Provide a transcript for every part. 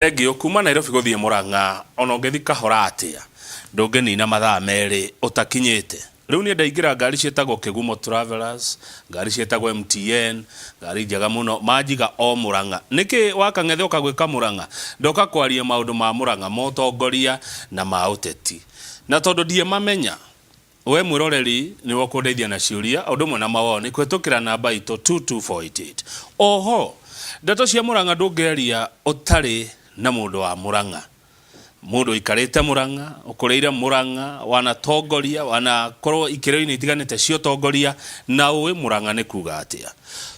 Egio kuma Nairobi guthie Murang'a ona ungethi kahora atia ndungenina mathaa meri utakinyite riu ni ndaingira ngari cietagwo Kigumo Travelers, ngari cietagwo MTN, ngari njega muno majiga o Murang'a niki wakang'ethe ukagwika Murang'a ndoka kwaria maundu ma Murang'a motongoria na ma uteti na tondu die mamenya we mwiroreri ni wokundeithia na ciuria undu mwe na mawoni kwetukira namba ito 22488 oho ndeto cia Murang'a ndungeria utari na mundu wa Murang'a mundu ikarite Murang'a ukureire Murang'a wana tongoria wana korwo ikireo-ini itiganite cio tongoria na uwe Murang'a ni kuga atia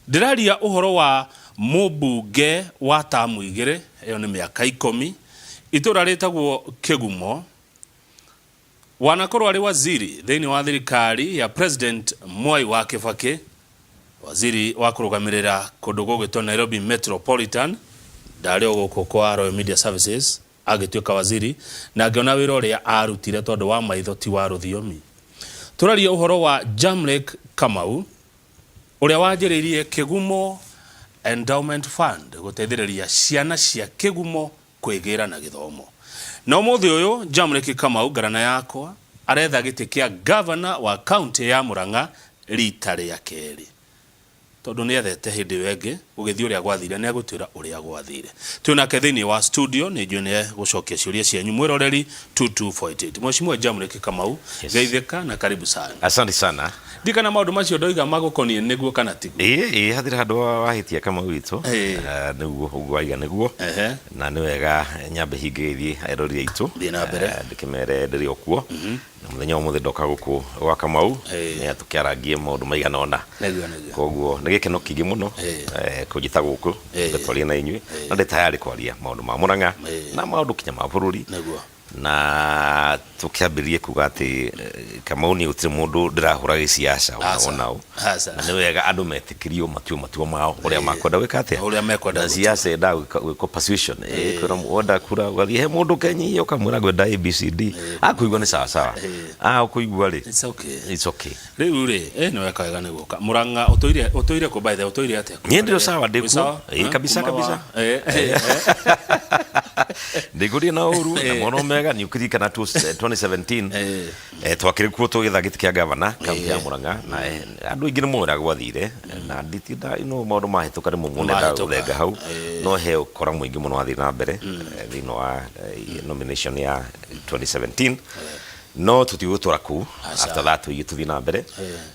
ndiraria uhoro wa mubunge wa tamu igire iyo ni miaka 10 itura ritagwo Kigumo wanakorwo ari waziri thiini wa thirikari ya President Mwai wa Kibaki waziri wa kurugamirira kundu gugwitwo Nairobi Metropolitan ndari guku kwa Royal Media Services agituika waziri na ngiona wira uria arutire tondu wa maitho ti wa ruthiomi turaria uhoro wa Jamlek Kamau uria wanjiririe Kigumo Endowment Fund guteithiriria ciana cia Kigumo kwigira na githomo na umuthi uyu Jamlek Kamau garana yakwa aretha giti kia governor wa county ya Murang'a rita ria keri tondu ni ethete hindi wenge ugithii uria gwathire ni agutwira uria gwathire tuna kethini wa studio ni june gucokia ciuria cianyu mwiroreri 2248 Mheshimiwa Jamlek Kamau geithika na karibu sana. Asante sana. Ndikana maundu macio ndoiga magukonie niguo kana tiguo hathira handu wahitia Kamau witu niguo uguo aiga niguo na ni wega nyambe hingeithie airori aitu thina mbere ndikimere ndiri okuo na muthenya umuthi ndoka guku gwa Kamau ni atukiarangie maundu maigana ona koguo ni gikeno kingi muno kujita guku ngatwaria na inyui na ndi tayari kwaria maundu ma Murang'a na maundu kinya ma bururi na tukiambirie kuga ati Kamau ni utire mundu ndirahura giciaca ona na ni wega andu metikirio matuo mao uria makwenda gwika atia uria mekwenda ciaca nda gwiko persuasion kwira oda kura gathi he mundu kenyi ukamwira gwenda ABCD akuigwa ni sawa ukuigwa ri it's okay riu ri ni weka wega ni guka Murang'a utoire ku by the utoire atia ni ndio sawa ndiku kabisa ndigurie na uru na mono mega ni ukirika na 2017 twakire kuo tugitha giti kia governor kaunti ya Murang'a na andu ingi ni mwira gwathire na nditinda maundu mahituka ni mumune da urenga hau no he ukora mwingi muno wathi na mbere thino wa nomination ya 2017 no tutiutura ku after that tuthi na mbere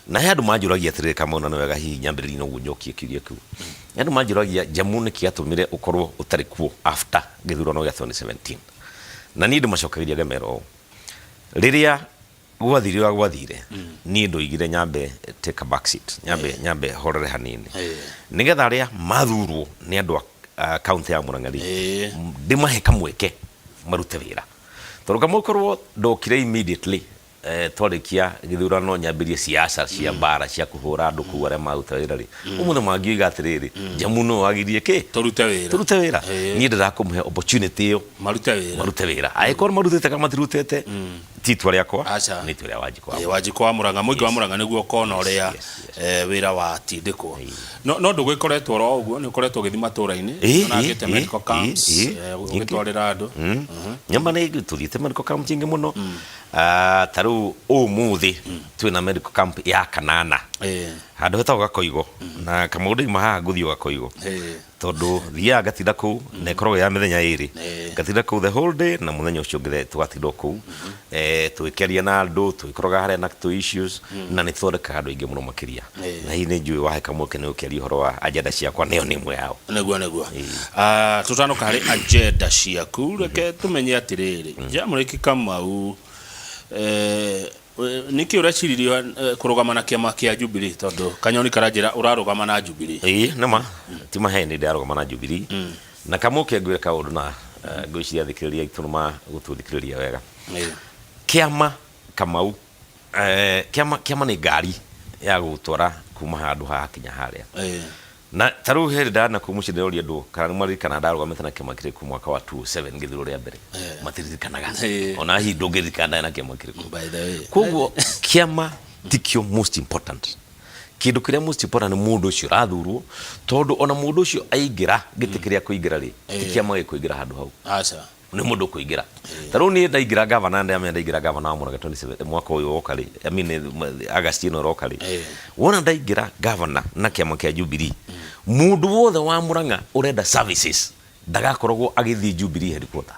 na he andu manjuragia atire Kamau na wega hihi nyambiriri no gunyokie kiria ku andu manjuragia jamu ni kiatumire ukorwo utari kuo after githurano gya 2017 na ni ndimacokagiria gemero riria gwathire ni ndoigire nyambe take a back seat nyambe horere hanini nigetha aria mathurwo ni andu county ya Murang'a ndimahe kamweke marute wira tondu Kamau korwo ndokire immediately twarikia githurano nyambirie siasa cia bara cia kuhura andu ku aria maruta wira ri umuthe mangiuga atiriri jamu no wagirie ki turute wira ni ndirakumuhe opportunity yo marute wira aikor marutete kama tirutete titwa riakwa ni twa wajikwa Murang'a mwingi wa Murang'a niguo kona uria wira wa tindikwo no ndugikoretwo ro uguo ni ukoretwo githima tura-ini na ngite medical camps ugitwarira andu nyama ni tuthite medical camp ingi muno taru umuthi twina medical camp ya kanana handu hetagwo Gakoigo na Kamau ndi maha nguthio Gakoigo tondu thia gatinda ku na ikorwo ya mithenya iri gatinda ku the whole day na muthenya ucio ngithe tugatinda ku twikeria na andu twikoroga haria na tu issues na ni thondeka andu ingi muno makiria na hii ni njui wahe Kamau kene ukiari horo wa agenda ciakwa neo ni imwe yao neguo tutanuka hari agenda ciaku reke tumenye atiriri Jamlek Kamau niki uraciririo kurugama na kiama kia Jubilee tondu kanyoni karanjira urarugama na Jubilee nama ti maheni ndarugama na Jubilee na Kamau kengwira kaundu na gwiciria thikiriria itunuma gututhikiriria wega kiama Kamau kiama ni ngari ya gutwara kuma handu ha kinya haria na taru heri dana kumushinde uri andu kana mari kana ndarugamite na kiama kire ku mwaka wa 27 ngithuro ria mbere matiririkanaga ona hi ndungirikana na kiama kire ku by the way koguo kiama tikio most important kindu kiria most important ni mundu ucio rathurwo tondu ona mundu ucio aingira giti kiria kuingira ri tikiama gikuingira handu hau acha ni mundu kuingira taru ni ndaingira governor ndaingira governor wa Murang'a 27 mwaka uyu wokari I mean Agustino rokari wona ndaingira governor na kiama kia Jubilee mundu wothe wa Murang'a urenda services ndagakoragwo agithii Jubilee headquarter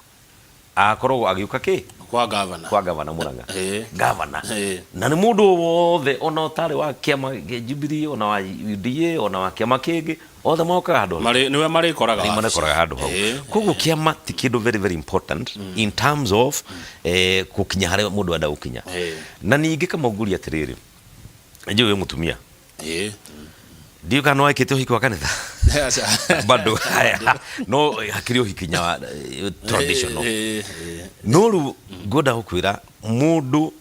akoragwo agiuka ki kwa governor Murang'a governor na ni mundu wothe ona utari wa kiama kia Jubilee ona wa UDA ona wa kiama kingi othe moka handu niwe marikoraga handu hau koguo kiama ti kindu very very important in terms of kukinya hare mundu anda gukinya na ningi kama uguri atiriri nje mutumia ndio kana waikite uhiki wa kanitha bado haya no hakiri uhikinya traditional no ru goda ukwira mundu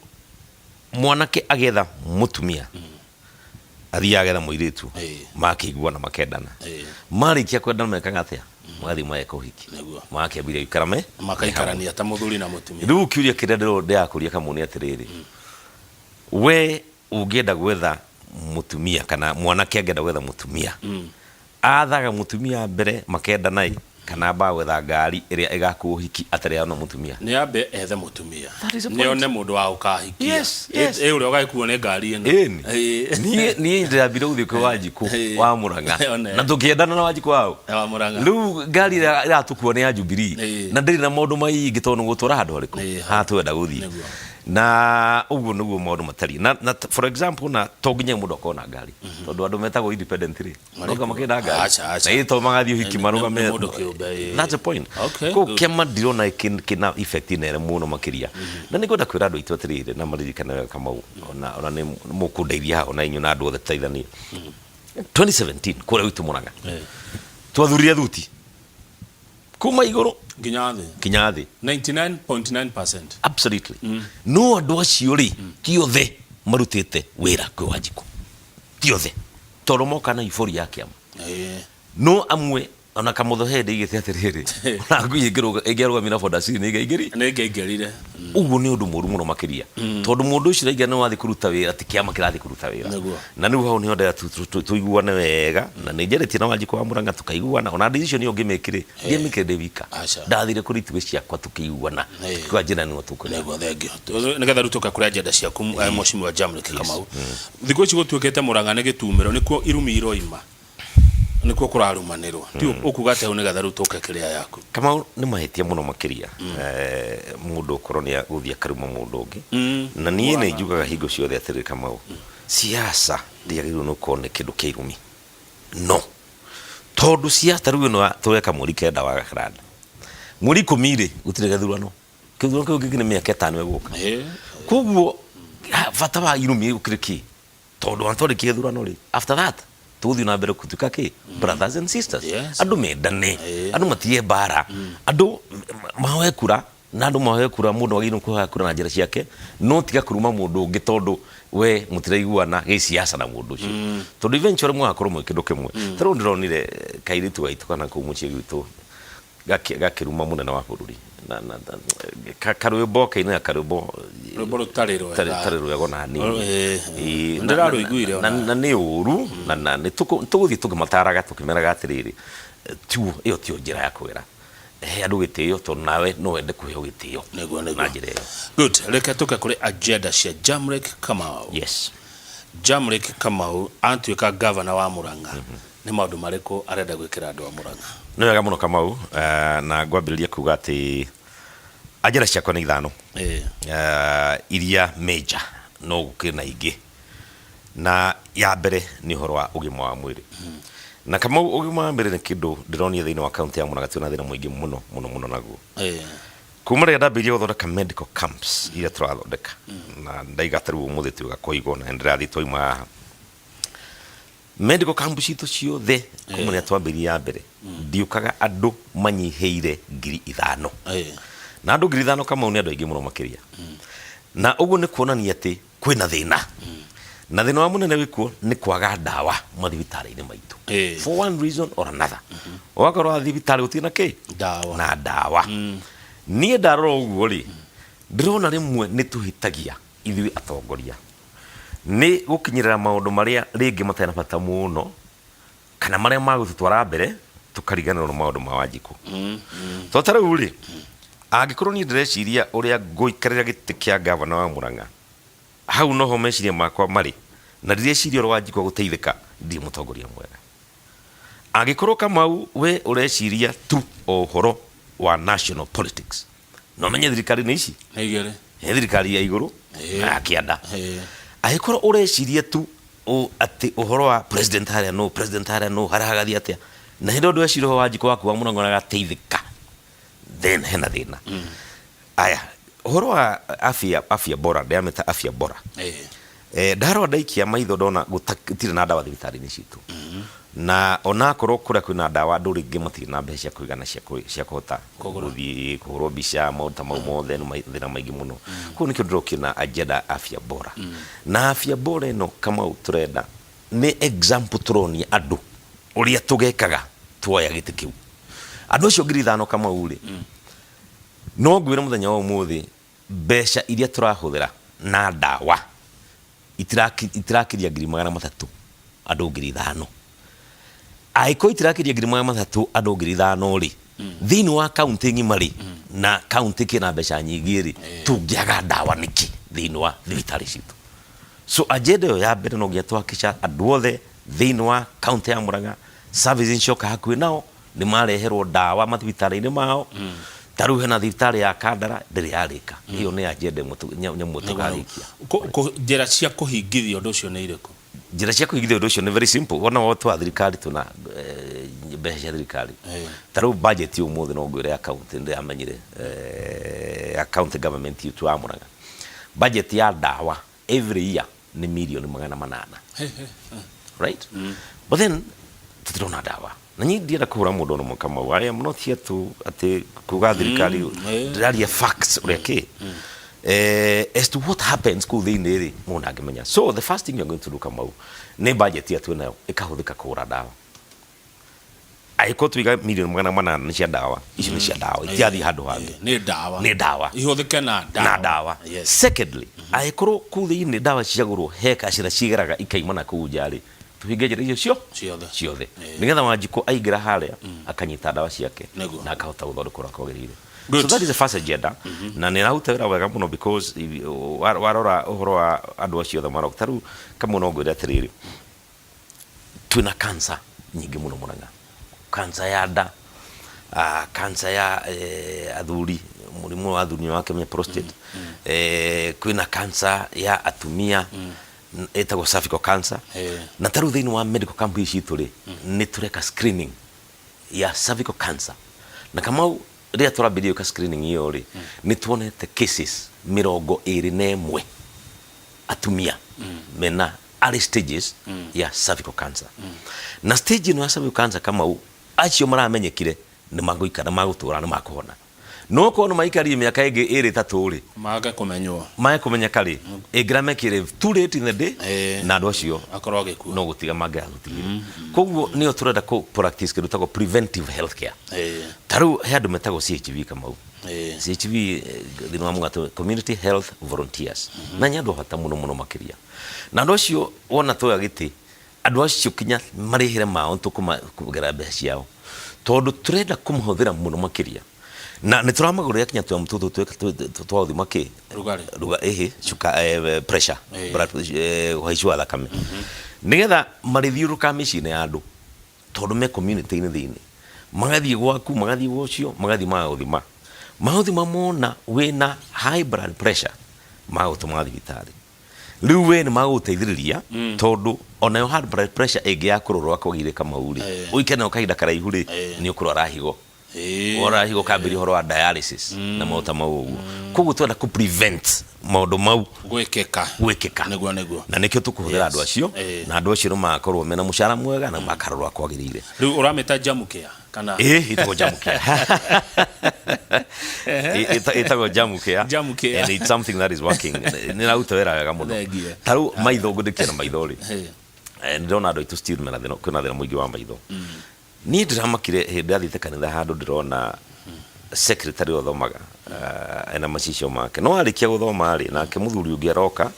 mwanake agetha mutumia athia agetha muiritu makigua na makendana marikia kwendana mekaga atia mwathi maeka uhiki makambire ikarame makaikarania ta muthuri na mutumia riu kiuria kire ndiro ndiakuria kamuni atiriri we ungenda gwetha mutumia kana mwanake angenda gwetha mutumia athaga mutumia mbere makenda nai kana ba gwetha ngari iria igakuhiki atari ona mutumia ni ambe ethe mutumia ni one mundu wa ukahikia uria ugaikuo ni ngari ino ni ndabire uthi kwa Wanjiku wa Murang'a na tukiendana na Wanjiku wao wa Murang'a riu ngari iratukuo ni ya Jubilee na ndiri na maundu maingi tondu gutura handu hariku hatwenda guthii na uguo niguo maundu matari na for example na toginya mundu akona ngari tondu andu metagwo independent ri noga makenda ngari na ito magathi uhiki maruga me that's the point ko kema dirona kina effect ine muno makiria na nigoda kwira andu itu atirire na maririkana kama ona ni mukundeithia ona inyu na andu othe taithania 2017 kure witu Murang'a twathurire thuti kuma iguru nginya thi 99.9% absolutely no andu acio ri tiothe marutite wira kwi Wanjiku tiothe toro moka na ifori ya kiama no amwe ona kamutho hende igite atiriri ona nguyingirwo egerwa mina fondasi ni ngeingirire uguo ni undu muru muno makiria tondu mundu ucio raiga no wathi kuruta wira ti kiama kirathi kuruta wira na niu hau ni onda tuiguane wega na ni njereti na Wanjiku wa Murang'a tukaiguana ona decision yo ngimekire de wika ndathire kuritiwe ciakwa tukiiguana kwa njira ni otuko nego thengio nigetha rutuka kuri agenda ciaku mwashimi wa Jamrek Kamau thiku ici gutuikite Murang'a ni gitumiro nikuo irumi iroima nikuo kurarumanirwo ti ukugate une gatharu toka kiria yaku kama ni mahitia muno makiria mundu koronia guthia karuma mundu ungi na nie ne njugaga hingo ciothe atiri kama siasa ndiagirwo no kone kindu kirumi no tondu siasa riu no tweka muri kenda wa gakranda muri kumire gutire gathurano kithurano kiu ni miaka 5 eguka koguo fata wa irumi ukiriki tondu antore kithurano ri after that tuthi na mbere kutuka ki brothers and sisters andu mendane andu matie bara andu mahoe kura na andu mahoe kura mundu waginu kuhoya kura na njira ciake no tiga kuruma mundu ungi tondu we mutiraiguana gi siasa na mundu ucio tondu eventually mwakorwo mwe kindu kimwe taro ndironire kairitu waitu kana kumucie gitu gakiruma munene wa bururi na karwimbo kaina karwimbo rutariro yago na ni ndiraru iguire na ni uru na ni tuguthi tukimataraga tukimeraga atiriri tu iyo tio njira ya kwira andu gitio to nawe no wende kuheo gitio na njira iyo good reke tuka kuri agenda cia Jamrek Kamau yes Jamrek Kamau antuika governor wa Murang'a ni maundu mariko arenda gwikira andu wa Murang'a ni wega muno Kamau na ngwambiriria kuga ati ajira ciakwa ni ithano iria major no gukina ingi na ya mbere ni horo wa ugima wa mwiri na kama ugima wa mwiri ni kindu ndironia thiini wa county ya Murang'a tuna thina muingi muno naguo kuma ria ndambirie guthondeka medical camps iria turathondeka na ndaigataru umuthi tuga koigo na ndirathi toima medical camps itu ciothe kuma ria twambirie ya mbere ndiukaga andu manyiheire 5,000 na andu 5,000 kama ni andu aingi muno makiria na uguo ni kuonania ati kwina thina na thina wa munene wikuo ni kwaga ndawa mathibitari-ini maitu for one reason or another wakorwo thibitari utina ki ndawa na ndawa nie ndarora uguo ri ndirona rimwe ni tuhitagia ithui atongoria ni gukinyirira maundu maria ringi matena bata muno kana maria magututwara mbere tukarigana no maundu ma Wanjiku to tarau ri angikorwo ni ndireciria uria nguikarira giti kia governor wa Murang'a hau noho meciria makwa mari na ndireciria ro Wanjiku guteithika ndi mutongoria mwega angikorwo Kamau we ureciria tu ohoro wa national politics no menye thirikari ni ici igere thirikari ya iguru akianda agikorwo ureciria tu o ati ohoro wa president haria no haragathi atia na hindo ndu eciro Wanjiku waku wa Murang'a gateithika then hena thina aya ohoro wa afya bora ndiameta afya bora ndaro ndaikia maitho ndona gutire na ndawa thibitari-ini citu na ona korwo kuria kwina ndawa ndu ringi matiri na mbeca kuigana cia kuhota guthii kuhurwo mbica maundu mau mothe ni thina maingi muno kuo nikio ndirokina agenda afya bora na afya bora ino Kamau turenda ni example turonia andu uria tugekaga tuoya giti kiu andu acio ngiri 5 Kamau ri no ngwira muthenya wa umuthi mbeca iria turahuthira na ndawa itirakiria ngiri 300 andu ngiri 5 aiko itirakiria ngiri 300 andu ngiri 5 ri thini wa county ngimari na county kina mbeca nyingi ri tungiaga ndawa niki thini wa thibitari citu so agenda yo ya mbere no giatwakisha andu othe thini wa county ya Murang'a services cionka hakuhi nao ni mareherwo ndawa mathibitari-ini mao taru hena thibitari ya Kandara ndiri yarika iyo ni agenda nyamu tugarikia njira cia kuhingithia undu ucio ni iriku njira cia kuhingithia undu ucio ni very simple wona watu wa thirikari tuna mbeca cia thirikari taru budget umuthi no ngwire account ndi amenyire account government yitu wa Murang'a budget ya ndawa every year ni milioni 800 right but then tutirona ndawa na nyi ndienda kuhura mundu no Kamau I am not here to ati kuga thirikari ndaria facts ureke as to what happens ku thini ri muna ngimenya so the first thing you're going to do Kamau ni budget ya twinayo ikahuthika kuhura ndawa aiko twiga milioni 800 ni cia ndawa ici ni cia ndawa itiathi handu hangi ni ndawa ihuthike na ndawa secondly aiko ku thini ndawa ciagurwo heka cigeraga ikaimana ku njari tuhinge njira icio ciothe nigetha Wanjiku aingira haria akanyita ndawa ciake na akahota guthondekura kwagirire so that is the first agenda na ni rahutawira wega muno because warora uhoro wa andu acio tha marok taru kama no ngwira atiriri twina cancer nyingi muno Murang'a cancer ya nda cancer ya athuri murimu wa athuri wake me prostate kwina cancer ya atumia etagwo cervical cancer na taru thini wa medical camp citu ri ni tureka screening ya cervical cancer na Kamau ria turabirio ka screening iyo ri ni tuonete cases 21 atumia mena early stages ya cervical cancer na stage no ya cervical cancer Kamau acio maramenyekire ni maguikara magutura ni makuhona no kono maikari miaka ingi 3 ri maga kumenya kari ingramekire too late in the day na andu acio akorwo giku no gutiga magathutigira koguo niyo turenda ko practice kindu tago preventive health care taru handu metago CHV Kamau CHV thini wa Murang'a community health volunteers na nyandu hata muno makiria na andu acio wona toya giti andu acio kinya marihire mao tukugera mbeca ciao tondu turenda kumuhuthira muno makiria na nituramagurira kinya twa mtutu twa thima ki ruga shuka pressure blood waishwa thakame nigetha marithiuruka micine ya andu tondu me community ni thini magathie gwaku magathie gwocio magathie maguthima mona wina high blood pressure magutuma thibitari riu we ni maguteithiriria tondu ona yo high blood pressure ege yakurorwa kwagire Kamau ri uikena ukahinda karaihu ri ni ukurora higo ora higo kabiri horo wa dialysis na mauta mau kugu twenda ku prevent maundu mau gwikeka niguo na nikio tukuhuthira andu acio na andu acio no makorwo mena mushara mwega na makarorwa kwagirire riu urameta jamukia kana itago jamukia itago jamukia and it's something that is working ni rautawira wega muno taru maitho ngudikira maitho ri ndona andu itu still mena thino kuna thina muingi wa maitho ni ndiramakire hindi athite kanitha handu ndirona secretary othomaga ena macicio make no arikia guthoma ri nake muthuri ungi aroka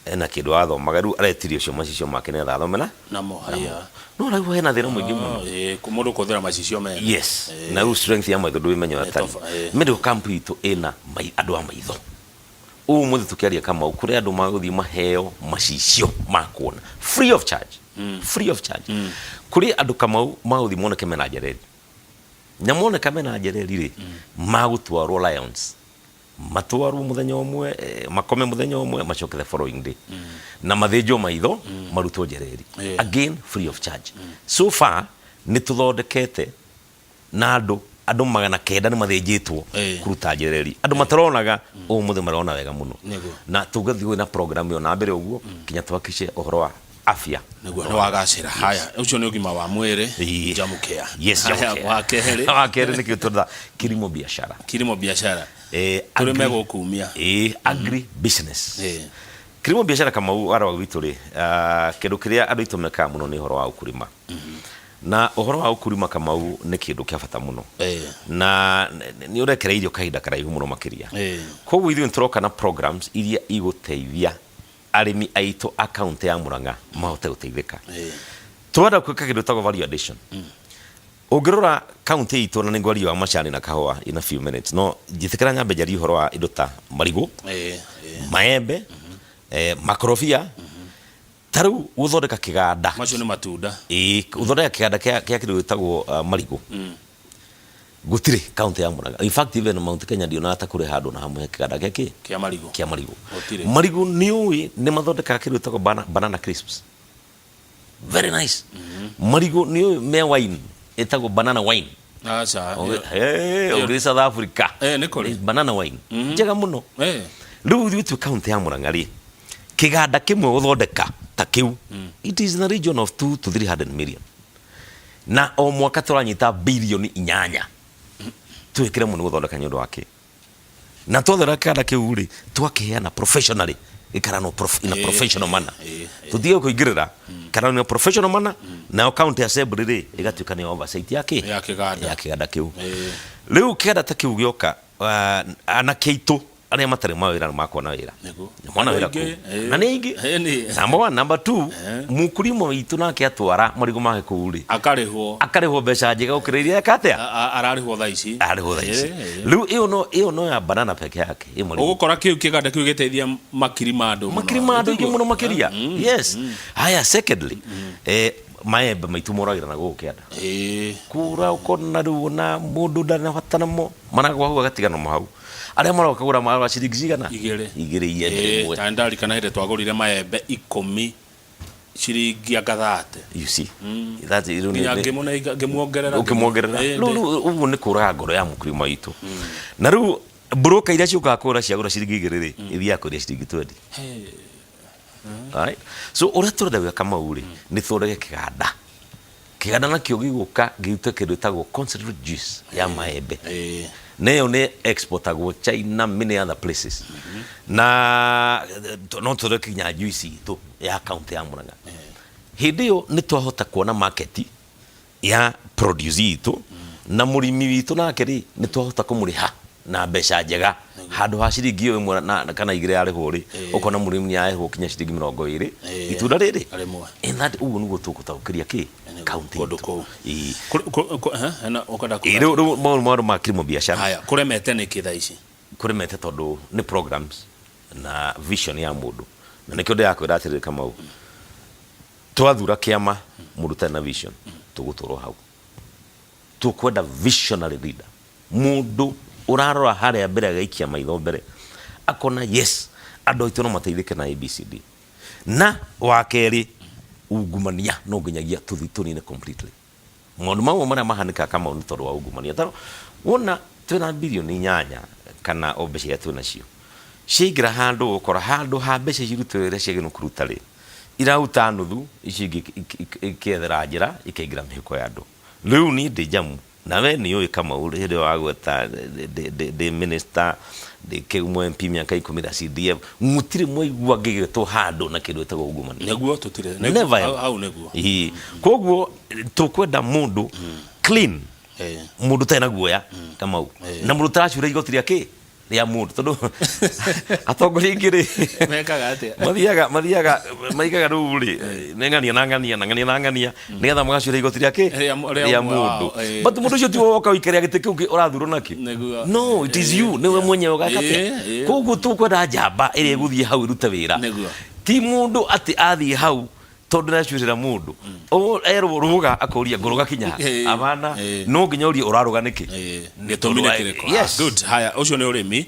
ena kindu athomaga riu aretirio cio macicio make ne athomena namo haya no raiwa hena thina mwingi muno kumundu kuthira macicio mena yes na u strength ya maitho ndwimenyo atani medical camp itu ina andu a maitho muthe tukiaria kama kuri andu maguthii maheo macicio makuona free of charge kuri andu kama maguthii moneke mena njereri nyamoneka mena njereri ri magutwarwo Lions matwaru muthenya umwe makome muthenya umwe macoke the following day na mathinjo maitho marutwo njereri again free of charge so far ni tuthondekete na andu magana kenda ni mathinjitwo kuruta njereri andu mataronaga muthe marona wega muno na tugathii na program yo na mbere uguo kinya twakishe ohoro wa afya niguo no wagacira haya ucio ni ugima wa mwiri jamukea yes wa kere ni kitunda kilimo biashara turi mego kumia agri business kilimo biashara kama wara witu ri kindu kiria andu itumeka muno ni horo wa ukurima na uhoro wa ukurima kama ni kindu kia bata muno na ni urekera irio kahinda karaihu muno makiria koguo ithu nturoka na programs iria iguteithia arimi aitu account ya Murang'a mahote guteithika twada kwika kindu tago value addition ungirora county itu na ningwari wa macani na kahua in a few minutes no jitikira nyambe jari horo wa indo ta marigo maembe makorofia taru uthondeka kiganda macio ni matunda uthondeka kiganda kia kindu gitagwo marigo gutire county ya Murang'a in fact even Mount Kenya ndio na atakure handu na hamwe kiganda kia marigo marigo ni mathondeka kindu gitagwo banana crisps very nice marigo ni me wine etago banana wine acha uri South Africa nikori banana wine njega muno riu thitu county ya Murang'a ri kiganda kimwe uthondeka ta kiu it is in the region of 2 to 300 million na o mwaka turanyita bilioni 8 twikire muno guthondeka nyundu wake na twathera kiganda kiu ri twakiheana professionally ikarano in a professional manner tuthie kuingirira kana in a professional manner na county assembly ri igatuika ni oversight yake ya kiganda kiu riu kiganda ta kiu gioka ana keitu aria matare mawira makona wira mwana wira na ni ingi number 1 number 2 mukurimo witu nake atwara marigo make kuuri akarihwo mbeca njega ukiriria katia ararihwo thaici riu iyo no ya banana peke yake ugukora kiu kiganda kiu giteithia makiri mandu ingi muno makiria yes haya secondly maembe maitu moragira na gukianda kura ukona riu na mundu ndana fatana mo managwa huwa gatigana mo hau aria mara kagura mara ciringi cigana igire iye tandari kana hede twagurire maembe 10 ciringi agathate you see that is really ngemuongerera ubu ni kura ngoro ya mukurima itu na riu broker iria ciuka kura ciagura ciringi igire ri ithia kuria ciringi 20 right so ora turada kama uri ni thorege kiganda na kio giguka giute kindu tagwo concentrate juice ya maembe neo ne exportagwo China many other places na no tureke nya juice itu ya county ya Murang'a hidio ni twahota kuona market ya produce itu na murimi witu nake ri ni twahota kumuriha na mbeca njega handu ha ciringi imwe na kana igire ari huri ukona murimi ni ahe kinya ciringi 20 itunda riri in that ugu nugo tukutaukiria ki county na ukada ku mo ma kilimo biashara haya kuremete ni kitha ici kuremete tondu ni programs na vision ya mundu na nikyo ndio yakwira atiri kama u twathura kiama mundu tena vision tugutoro hau tukwenda visionary leader mundu urarora haria mbere gaikia maitho mbere akona yes andu itu no mateithike na ABCD na wakeri ungumania no nginyagia tuthituni completely mundu mawo mara mahanika kama unitoru wa ungumania taro wona twina bilioni 8 kana obecia twina cio ciigira handu ukora handu ha mbeca cirutwire ciagino kuruta ri irauta nuthu icingi ikethera njira ikaigira mihiko ya andu riu ni ndi jamu na we ni uyi kama uri hede wa gweta de minister de kegumwe MP miaka 10 CDF mutire mwaigua gigeto handu na kindu etago ungumania neguo tutire au neguo koguo tukwenda mundu clean mundu tena guoya kama u na mundu taracura igotiri yake ria mundu tondu atongoria ingiri mekaga atia mathiaga ruu ri nengania na ngania nigetha magacuria igoti riake ria mundu but mundu ucio ti woka wikaria giti kiu urathurwo naki no it is you niwe mwenyewe gakate koguo tukwenda njamba iria iguthie hau irute wira ti mundu ati athie hau tondu nacurira mundu erwo ruga akuria nguruga kinya abana no nginya urie uraruga niki gitumire kiriko good haya ucio ni urimi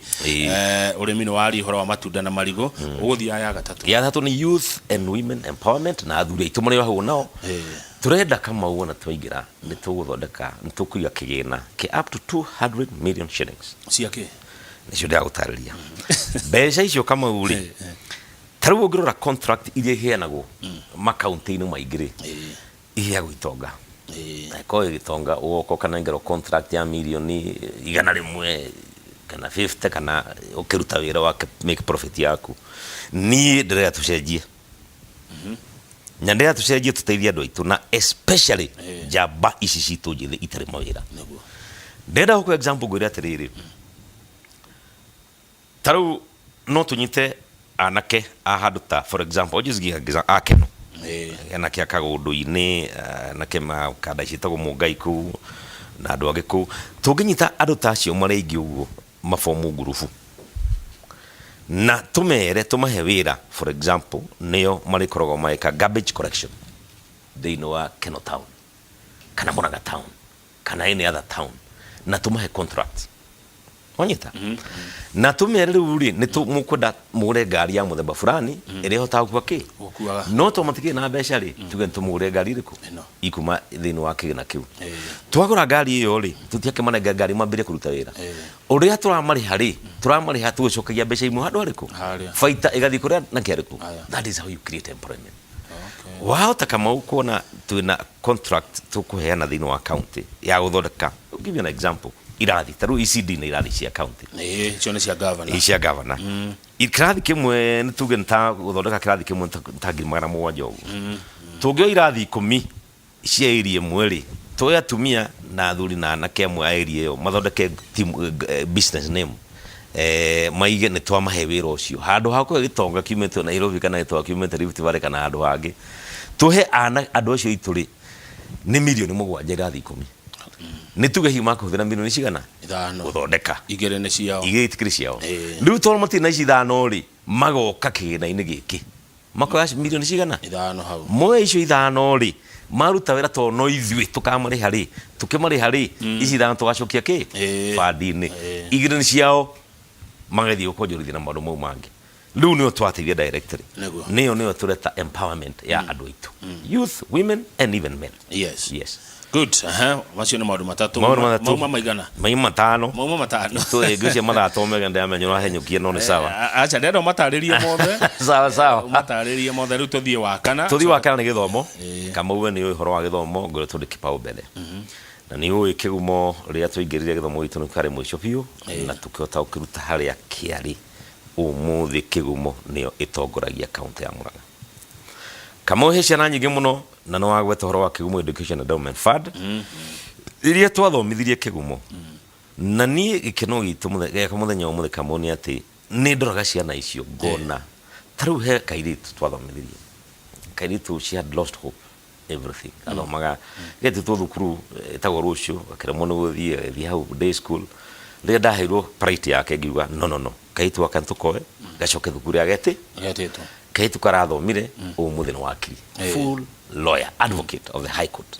urimi ni wari horo wa matunda na marigo uguthia ya gatatu ni youth and women empowerment na athuri aitu muri hau nao turenda kama uona twaingira ni tuguthondeka ni tukuiga kigina ki up to 200 million shillings ciake nicio ndia gutariria mbeca icio kama uri taruo ngirora contract iria heanagwo makaunti-ini maingiri iheagwo itonga ko itonga uko kana ngero contract ya milioni 100 kana 50 kana ukiruta wira wa make profit yaku ni ndire tucenjie nyandira tucenjie tuteithia andu aitu na especially jamba ici citu njithi itari mawira ndenda ko example gwira atiriri taru no tunyite anake ahaduta for example just give akeno anake akagundu-ini anake makanda citagwo mungai ku na andu angi ku tunginyita andu ta acio mari ingi uguo mafomu ngurubu na tumahe wira for example nio mari korogo maika garbage collection thĩinĩ wa Keno town kana Murang'a town kana any other town na tumahe contract onyita na tumere ruri ni mukwenda mugure ngari ya muthemba fulani iri hota gukua ki no to matike na mbeca ri tuge tumugure ngari riku ikuma thini wa kigina kiu twagura ngari iyo ri tutiake manenga ngari mambire kuruta wira uria turamari hari turamari hatu gucokagia mbeca imwe handu ariku faita igathi kuria na kiariku that is how you create employment wow takama ukona twina contract tukuheana thini wa county ya guthondeka give you an example irathi taru ECD na irathi cia county cione cia governor ikirathi kimwe nituge nta guthondeka kirathi kimwe ntangi magana mugwanja ugu tungio irathi 10 cia area mweri toya tumia na athuri na anake amwe area iyo mathondeke business name maige ni twamahe wira ucio handu hakwa gitonga kiumete Nairobi kana gitwa kiumete Rift Valley kana handu hangi tuhe andu acio ituri ni milioni 7 irathi 10 nituge hima kuthira milioni cigana ithano guthondeka igere ne ciao igitikiri ciao riu toro matina ici ithano ri magoka kigina-ini giki makoya milioni cigana ithano hau moe icio ithano ri maruta wira to no ithui tukamari hari tukimari hari ici ithano tugacokia ki fadini igire ne ciao magathi ukonjorithia na maundu mau mangi riu nio twateithia directly nio tureta empowerment ya andu aitu youth women and even men yes good macio ni maundu matatu mauma maigana mauma matano tu egucia mathatome gende amenyo no henyukie no ni sawa acha ndero mataririe mothe sawa mataririe mothe riu tuthie wakana ni githomo kama uwe ni uhoro wa githomo ngore tundi kipao mbele na ni uwe kigumo ria tuingirire githomo gitu ni kare mwisho biu na tukiota ukiruta haria kiari umuthi kigumo nio itongoragia county ya Murang'a kama uhe ciana nyingi muno na no wagweta horo wa kigumo education endowment fund iria twathomithirie kigumo na ni gikeno gitu muthenya umwe kamoni ati ni ndoraga ciana icio ngona taru he kairitu twathomithirie kairitu she had lost hope everything athomaga getu thukuru etagwo rucio akiremo ni guthie hau day school ria ndaheirwo priority yake ngiuga no kaitu akantukoe gacoke thukuru agete kaitu karathomire umuthi ni wakiri full lawyer advocate of the high court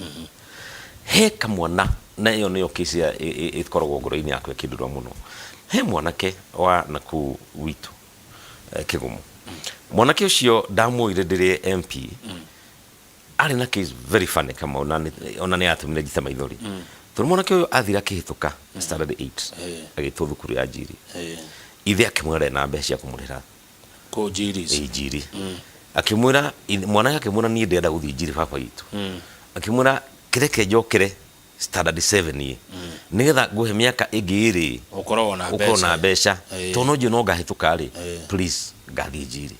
he kamwana na iyo niyo kesi ya ikoragwo ngoro-ini yakwe kindurwa muno he mwanake wa naku witu kigumo mwanake ucio ndamuire ndiri MP ari na case very funny kama ona ni atumire jita maithori turu mwanake uyu athira kihituka standard 8 agitwo thukuru ya Njiri ithe akimwera na mbeca kumurira ko Njiri akimwira mwanake akimwira ni ndenda guthii Njiri papa yitu akimwira kireke njokere standard 7 nigetha nguhe miaka ingiri ukorwo na mbeca tono nje no ngahituka ri please ngathii Njiri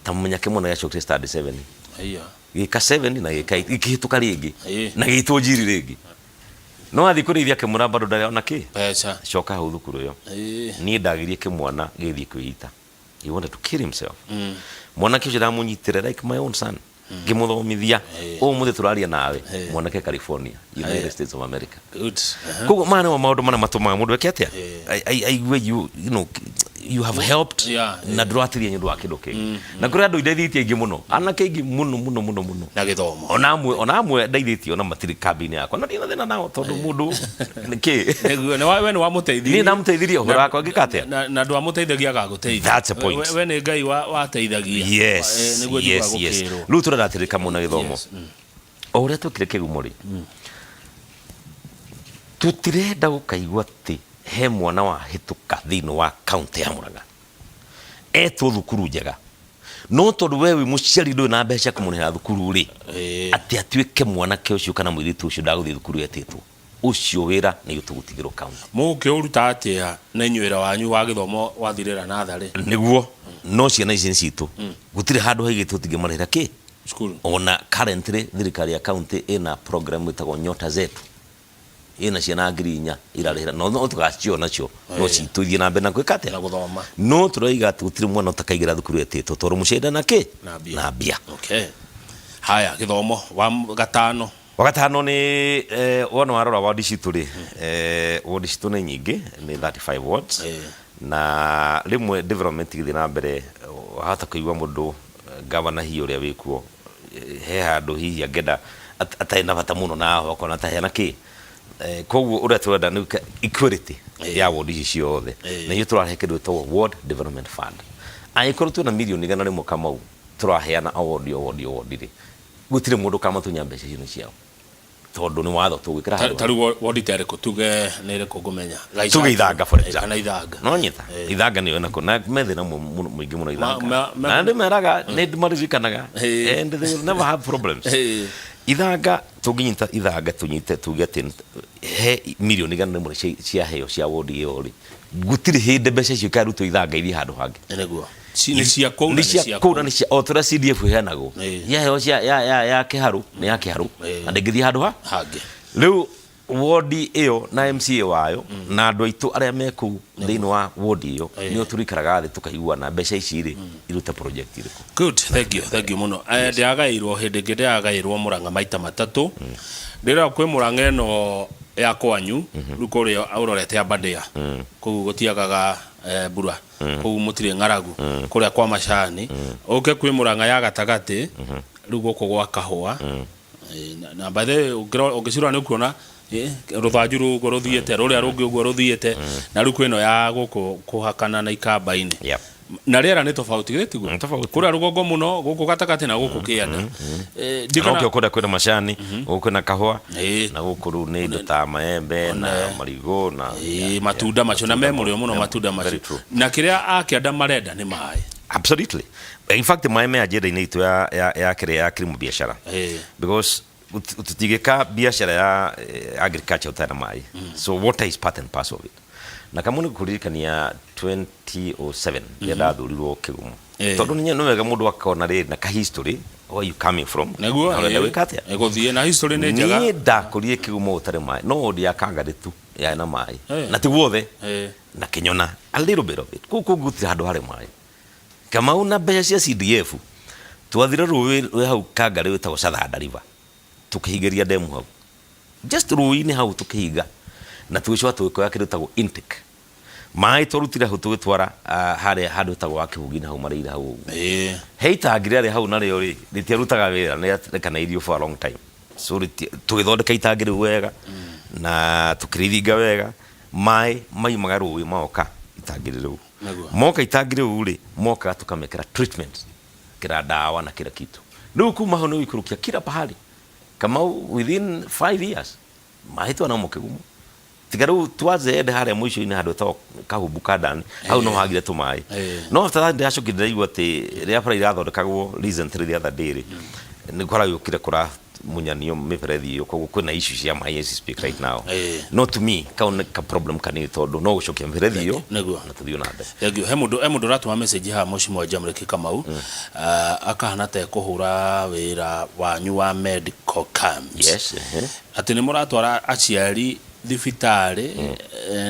tamenya kimwana gacokire standard 7 gika 7 na gika ikihituka ringi na gitwo Njiri ringi no athi kurithia kimura bado ndari ona ki pecha coka hau thukuru yo ni ndagirie kimwana githii kwita he wanted to kill himself mwana kicio ndamunyitire like my own son ngimuthomithia muthe turaria nawe mwanake California United States of America good koguo mane wa maundu mana matumaga mundu eke atia you know you have helped na nduratiria nyu ndwa kindu kingi na kuri andu ndeithitie ingi muno anake ingi muno na githomo onamwe ndeithitie ona matiri kabine yakwa na ndina thina nao tondu mundu niki neguo we ni wamuteithirie ni namuteithirie horo wakwa ngikatia na ndwa muteithagia agaguteithia that's a point we ni ngai wateithagia yes lu turaratirika muno githomo o uria tukire kigumo ri tutirenda gukaigwa ati he mwana wa hituka thino wa county ya Murang'a eto thukuru njega no tondu wewe muciari ndu na mbeca kumunira thukuru ri ati atuike mwana ke ucio kana mwiritu ucio ndaguthi thukuru etitwo ucio wira ni utugutigirwo county muke uruta atia na nywira wanyu wa githomo wathirira nathari niguo no ciana ici citu gutire handu haigitwo tingimarira ki school ona currently thirikari ya county ina program itagwo nyota zetu ina ciana ngirinya irarihira no tugacio nacio no cituithie na mbena kwikate na guthoma no turaiga tutire mwana utakaigira thukuru etito toru mucenda na ki na bia okay haya githomo wa gatano ni wona warora ward citu ri ward citu ni nyingi ni 35 wards na rimwe development githi na mbere hata kuigwa mundu governor hi uria wikuo he handu hihi angenda ataina bata muno na okona ta hena ki koguo uria turenda ni equality ya ward ici ciothe na iyo turahe kindu to ward development fund aikorwo tuna milioni gana rimwe kamau turaheana award ri gutire mundu kama tunya mbeca icio ciao tondu ni watho tugikira handu taru ward tere kutuge nere kugumenya tuge ithanga for example kana ithanga no nyita ithanga ni ona kuna methina muingi muno ithanga na ndi meraga ni marizikanaga and they will never have problems ithanga tuginyita ithanga tunyite tugete he milioni gana rimwe cia heo cia ward iyo ri gutire hinde mbeca cio karuto ithanga ithi handu hangi neguo ni cia otra CDF henago ya heo ya kiharu ni ya kiharu na ngithi handu hangi riu ward iyo na MCA wayo na andu aitu aria meku thiini wa ward iyo ni oturikaraga thi tukaigua na mbeca ici ri iruta project iriku good thank you muno ndiagairwo hindi ndiagairwo Murang'a maita matatu ndira kwi Murang'a no ya kwanyu ruko ri aurorete abadia kugu gutiagaga bura kugu mutire ngaragu kuria kwa macani uke kwi Murang'a ya gatagati rugo ko gwa kahua na bathe ukicirwa ni kuona ruthanju rugo ruthiete ruria rungi uguo ruthiete na ruko ino ya guku kuhakana na ikamba-ini na rera ni tofauti gitiguo kuria rugongo muno guku gatagati na guku kianda ndikana kuria kwina macani guku na kahua na guku ru ni indo ta maembe na marigo na matunda macio na memorio muno matunda macio na kiria akianda marenda ni mai absolutely in fact maeme ajenda ini itu ya kirimu biashara because utigeka biashara ya agriculture utana mai so water is part and parcel of it na kama ni kuririkania 2007 ya dathurirwo kigumo tondu ninye no wega mundu akona ri na ka history where you coming from neguo na wikate egothie na history ni njega ni ndakurie kigumo utare mai no ndi akangaritu ya na mai na ti wothe na kinyona a little bit of it kuku guti handu hare mai kama una mbeca cia CDF twathire ruwi hau kangari witagwo Sathanda River tukihigeria demu hau just ruwi-ini hau tukihiga na tugicoa tugikoya kindu tagwo intake mai torutire hau tugitwara hare handu tagwo akihugina hau marira hau heita ngire hau na rio ri ritiarutaga wira ni kana irio for a long time so tugithondeka itangire wega na tukirithinga wega mai maimaga ruwi maoka itangire ru moka itangire uri moka tukamekera treatment kira dawa na kila kitu riu kuma ho ni wikurukia kila pahali kama within 5 years mahitwa na mukigumu tigaru twaze ende hare mwisho ine handu to kahubuka ndani hau no hagire tumai no after that ndashukire ndaigua ati ria para irathondekagwo recently the other day ni kora yukire kura munyanio miferethi yo koguo kwina issues ya my speak right now not to me ka problem kani tondu no gucokia miferethi yo na tuthio na mbere yagio hemundu ratuma message ha Mheshimiwa Jamreki Kamau akahana ta kuhura wira wanyu wa medical camps yes ati ni muratwara aciari thibitari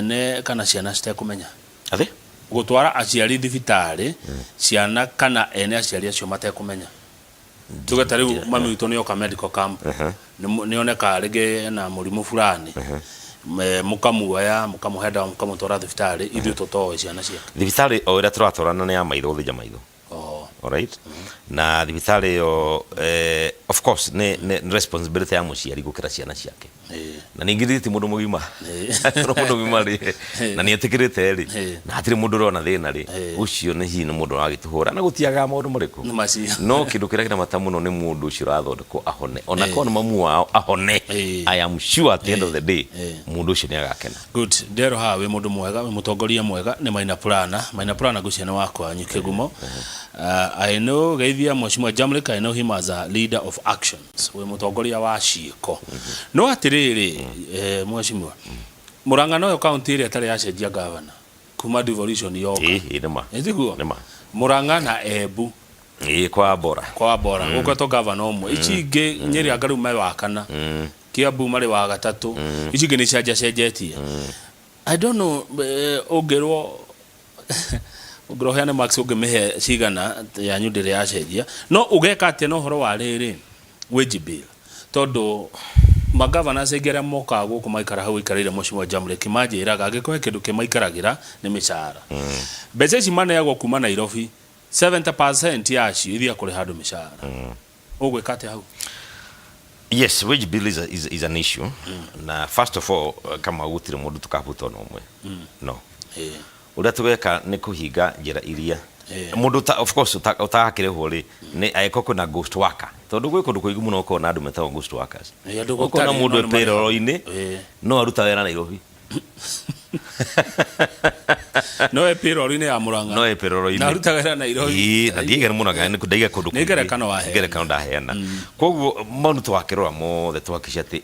ne kana ciana citekumenya athi gutwara aciari thibitari ciana kana ene aciari acio matekumenya tugatari mami witũ nĩ oka medical camp nĩ oneka rĩngĩ na mũrimũ fulani mukamuoya mukamuhenda mukamutwara thibitari ithuĩ tũtoĩ ciana ciake thibitari o ĩrĩa tũratwarana nĩ ya maitho thija maitho alright na thibitari yo of course ne responsibility ya mũciari gũkĩra ciana ciake na ningithiti mundu mugima mundu mugima ri na ni etikirite ri na hatire mundu rona thina ri ucio ni hino mundu agituhura na gutiaga maundu mariku no kindu kira kina mata muno ni mundu ucio rathondeko ahone ona kono mamu wao ahone I am sure at the end of the day mundu ucio ni agakena good ndero ha we mundu mwega we mutongoria mwega ni maina plana guciana wakwa nyikegumo I know geithia Mheshimiwa Jamreki I know him as a leader of actions we mutongoria wa ciiko no atiriri Mheshimiwa Murang'a yo county ire tare yacenjia governor kuma devolution yoka nema ndiguo Murang'a na Embu kwa bora uko to governor omwe ici ingi Nyeri Angaru mai wa kana Kiambu mari wa gatatu ici ingi ni cenjetie I don't know ogerwo ugroheane max ugemehe cigana ya nyundire yacenjia no ugeka atia no horo wa riri wage bill tondu magavana segera moka guku maikara hau ikarire Mheshimiwa Jamreki majiraga agikoe kindu kimaikaragira ni mishara mbeca ici mana yago kuma Nairobi 70% yaci iria kuri handu mishara ugweka atia hau yes wage bill is an issue na first of all kama gutire mundu tukabuto no mwe no uria tugeka ni kuhinga njira iria mundu of course utakiriho ri ni ayeko na ghost worker tondu gwe kundu kuigu muno ko na andu metago ghost workers uko na mundu payroll-ini no aruta wera Nairobi no payroll-ini ya Murang'a no payroll-ini na aruta wera Nairobi na diega muno ngani kudaiga kundu nigere kana wa ngere kana ndaheana koguo mundu twakirora mothe twakisha ati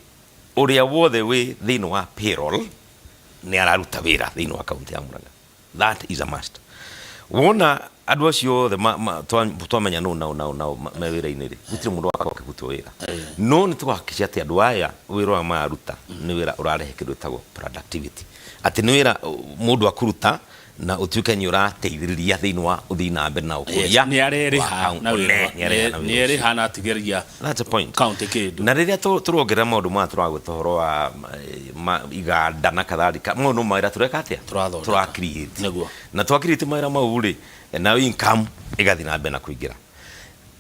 uria wothe we thino wa payroll ni araruta wera thino wa county ya Murang'a that is a must wona andu acio the twamenya no mawira-ini ri gutire mundu wakaga gutu wira no ni twakisha ati andu aya wira wa maruta ni wira urarehe kindu tago productivity ati ni wira mundu akuruta na utuike ni urateithiriria thino wa uthina mbere na ukuria ni arere ha na wira ni ere hana tigeria that's a point county kindu na riria turongerera maundu ma turagwita horo wa iganda na kadhalika maundu maira tureka atia tura create na twa create maira mauri na income igathi na mbere na kuingira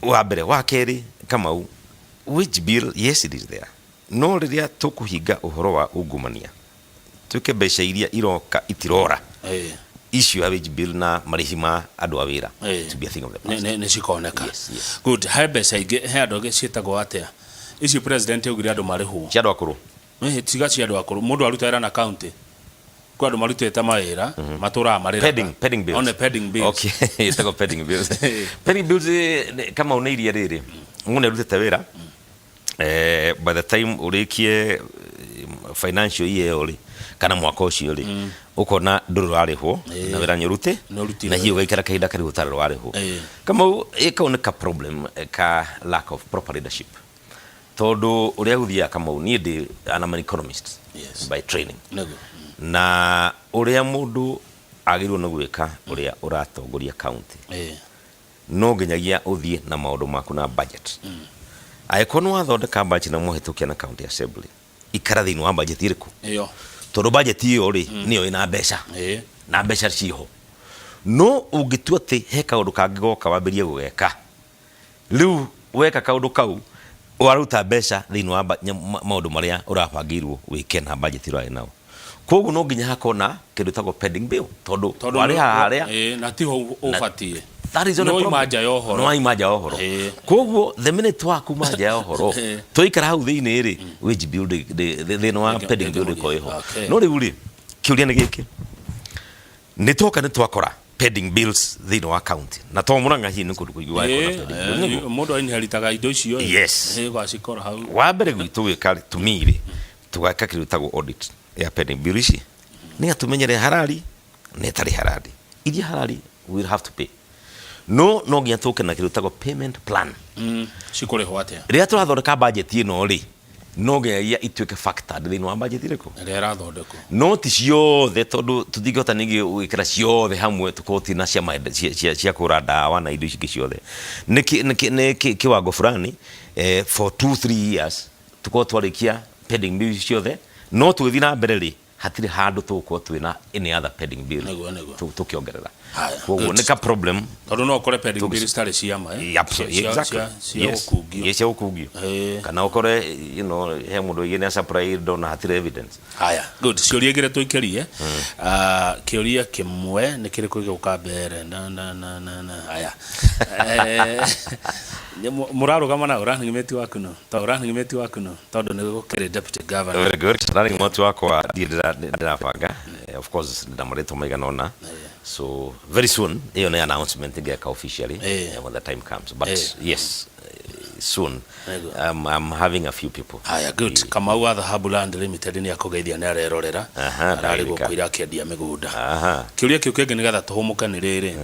wa mbere wa keri kama wage bill yes it is there no riria tukuhinga uhoro wa ungumania tuke mbeca iria iroka itirora issue ya wage bill na marihima andu a wira to be a thing of the past ne cikoneka good he mbeca ingi he andu angi cietagwo atia ici president ugire andu marihu cia andu akuru tiga cia andu akuru mundu aruta wira na county kwa andu marutete mawira matura marira pending bills on pending bills okay itago pending bills pending bills kama unairia riri ngune rutete wira by the time urikie financial year ori kana mwaka ucio ri ukona nduru ariho na wira nyurute na hiyo gaikara kahinda kari utaro ariho kama ikaoneka problem ka lack of proper leadership tondu uria guthia kama ni ndi an economist by training na uria mundu agirwo no gwika uria uratongoria county no nginyagia uthie na maundu maku na budget aikono wathondeka budget na muhitukia na county assembly ikara thini wa budget iriku iyo tondu budget iyo ri niyo ina mbeca na mbeca ciho no ungitua ati he kaundu kangigoka wambirie gugeka riu weka kaundu kau waruta mbeca thini wa maundu maria urabangirwo wike na budget iro nao koguo no nginya hakona kindu tago pending bill tondu wari haria na tiho ufatie that is no imaja yohoro no imaja yohoro koguo the minute waku maja yohoro toikara hau thini ri wage bill the no pending bill ko iho no ri uri kiuria ni giki ni toka ni twakora pending bills thini wa county na to Murang'a hi ni kundu kuigwa iko na pending bills mundu inheritaga indo icio yes gwacikora hau wa mbere gwitu wika tumiri tugaka kirutagwo audit ya pending bills ni atumenyere harari ne tari harari iria harari we will have to pay no ngia tuke na kirutagwo payment plan cikore hwate ria turathondeka budget ino ri no ngia ituike factor thini wa budget iriko ria rathondeko no ti ciothe tondu tuthingota nigi wikira ciothe hamwe tukoti na cia kura dawa na indo ici ciothe ni kiwango fulani for 2-3 years tukotwarikia pending bills ciothe no tugithi na mbere ri hatire handu tukwo twina any other pending bill tukiongerera koguo ni ka problem tondu no kore pending bill stari ciama yes ukugio kana ukore he mundu yene supply ndona hatire evidence haya good ciuria igire tuikerie kiuria kimwe ni kiri kugiuka mbere na haya murarugama na urangimeti waku no tondu ni gukire deputy governor very good running motu wako ndirabanga of course ndamarito maiganona so very soon hiyo ni announcement ngeka officially when the time comes but yes soon I'm having a few people haya good kama Other Habuland Limited ni akogeithia na arerorera arari gukwira akendia migunda kiuria kiu kenge ni gatha tuhumuka ni riri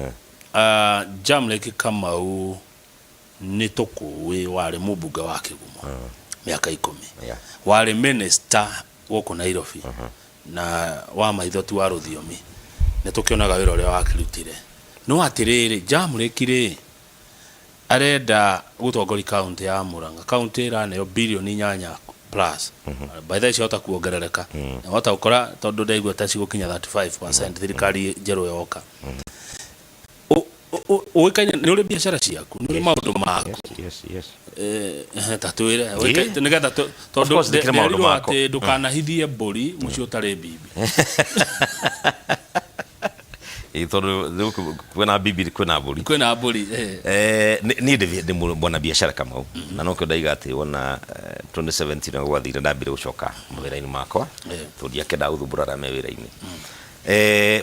Jamlek Kamau ni tukuwi wari mubunge wa Kigumo miaka 10 wari minister woko Nairobi na wa maithoti wa ruthiomi ne tukionaga wira uria wakirutire no atiriri Jamlek ri arenda gutongori county ya Murang'a county iraneyo bilioni 8 plus by the way ciota kuongerereka na wata ukora tondu ndaigua taci gukinya 35% thirikari njeru yoka uikaine ni uri biashara ciaku ni uri maundu maku yes tatuire uikaine nigetha tondu maundu maku ndukanahithie mburi mucio tari bibi itondo kwena bibi kwena mburi ni ndi mwana biashara kama na no kudaiga ati wona 2017 gwathire ndambire gucoka mawira-ini makwa tudia kenda uthumbura mawira-ini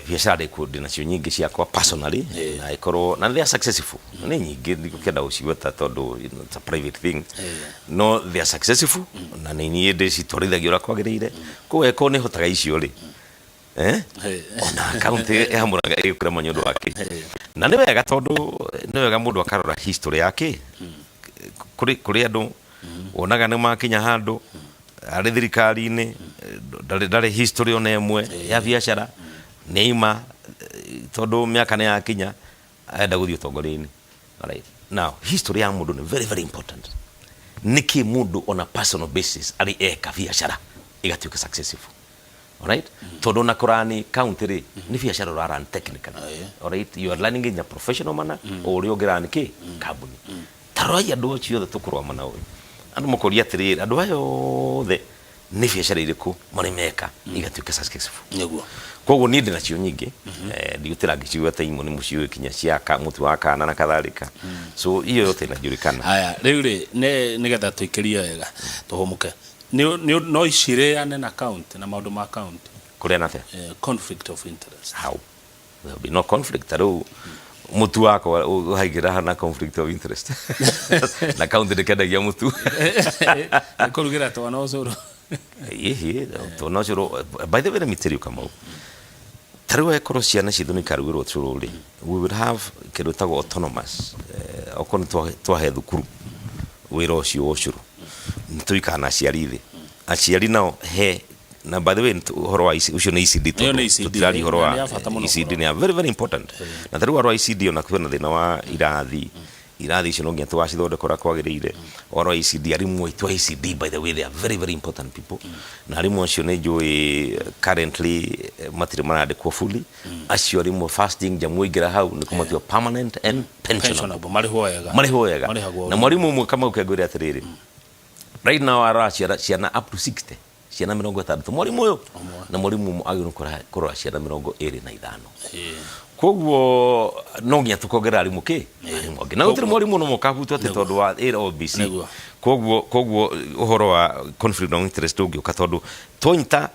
biashara iko ndina cio nyingi ciakwa personally na ikorwo na they are successful ni nyingi ndikenda ucigweta tondu it's a private thing no they are successful na ni nyinde citwarithagia ura kwagirire kuweko ni hotaga icio ri ona county ya Murang'a ikura manyondo wake na ni wega tondu ni wega mundu akarora history yake kuri andu onaga ni makinya handu ari thirikari-ini ndari history ona emwe ya biashara neima tondu miaka ni yakinya aenda guthio tongori-ini right now history ya mundu ni very very important niki mundu on a personal basis ari eka biashara igatuika successful alright tondu na kurani county ni biashara run technically alright you are learning in a professional manner or you grani ki kabuni taroya andu ciothe tukurwa mana uyu andu mukoria atiri andu ayo the ni biashara iriku mari meka igatuika successful niguo koguo ni ndina cio nyingi ndiutira ngiciwa ta imo ni mucio kinya ciaka mutu wa kana na kadhalika so iyo yote inajulikana haya riu ri ni getha tuikiria wega tuhumuke no ishireane na account na maundu ma account kuria na conflict of interest how there will be no conflict aro mutu wako uhaigira na conflict of interest na account ndekendagia mutu kurugira to na ucuru to na ucuru by the way let me tell you kama tarwa ekoro ciana cithuni karugirwo tururi we would have kirutago autonomous okon twahe thukuru wira ucio ucuru tuikana ciarithi aciari nao he na by the way horo wa ucio ni ECD tutari horo wa ECD ni very very important na tarwa horo wa ECD ona kwena thina wa irathi icio no ngia twacithondekora kwagirire horo wa ECD ari mwitu ECD by the way they are very very important people na ari mwacio ni njui currently matire marandikwo fully acio ari mo fasting jamuigira hau ni kumatwa permanent and pensionable marihoyaga na mwarimu mwe kama ukegwira atiriri right now aracia ciana up to 60 ciana 60 mwarimu uyu na mwarimu agiro kora ciana 25 koguo no ngia tukogera ari muki na utiri mwarimu no mukabutu ati tondu wa OBC koguo uhoro wa conflict of interest ungi ukatondu tonyita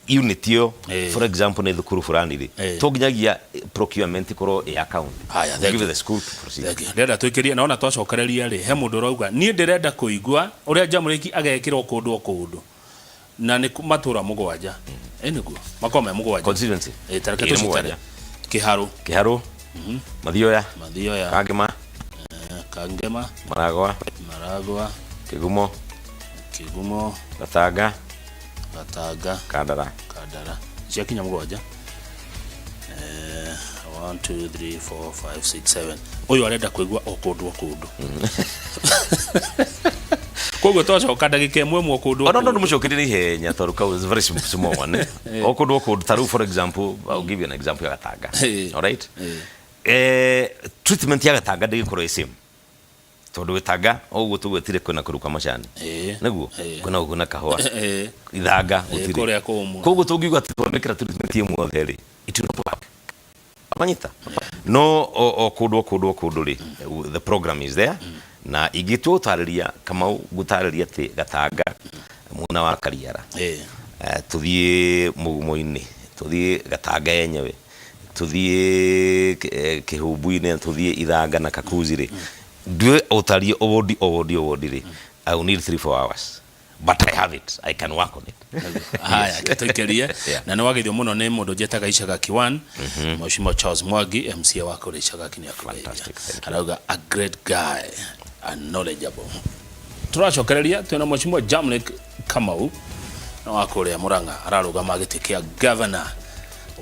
unit yo for example ne thukuru fulani ri to nginyagia procurement koro ya account haya give the school to proceed ndenda twikirie naona twacokereria ri he mundu rauga nie ndirenda kuigua uria Jamreki agekirwo kundu na ni matura mugwanja eniguo makome mugwanja constituency tareke tucitare Kiharu Mathioya Kangema Maragwa Kigumo Gatanga Kandara ciakinya mugwanja 1 2 3 4 5 6 7 uyu arenda kuigua okundu koguo twacoka ndagika imwe okundu no mucokirire ihenya toru kau is very small one okundu taru for example I'll give you an example ya Gatanga all right treatment ya Gatanga ndigikorwo same tondu Gatanga oguo tugwetire kuna kuruka macani niguo kuna kahwa ithanga utire koguo tungiuga twamekira treatment imwe theri itinopa amanyita no okundu ri the program is there na igitwo tariria kama gutariria te Gatanga muna wa Kariara tuthie mugumo-ini tuthie Gatanga yenyewe tuthie Kihumbu-ini tuthie Ithanga na Kakuzire ndwe otarie obodi ri I will need 3-4 hours but I have it, I can work on it. Haya kitoikerie na ni wagithio muno ni mundu jetaga Icaga Kiwan Mheshimiwa Charles Mwangi MC wako Icaga Kinya arauga a great guy and knowledgeable. Turacokereria twina Mheshimiwa Jamreki Kamau na wako ria Muranga araruga magitikia governor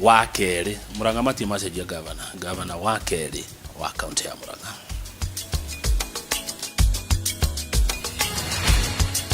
wa keri Muranga mati message ya governor wa keri wa county ya Muranga.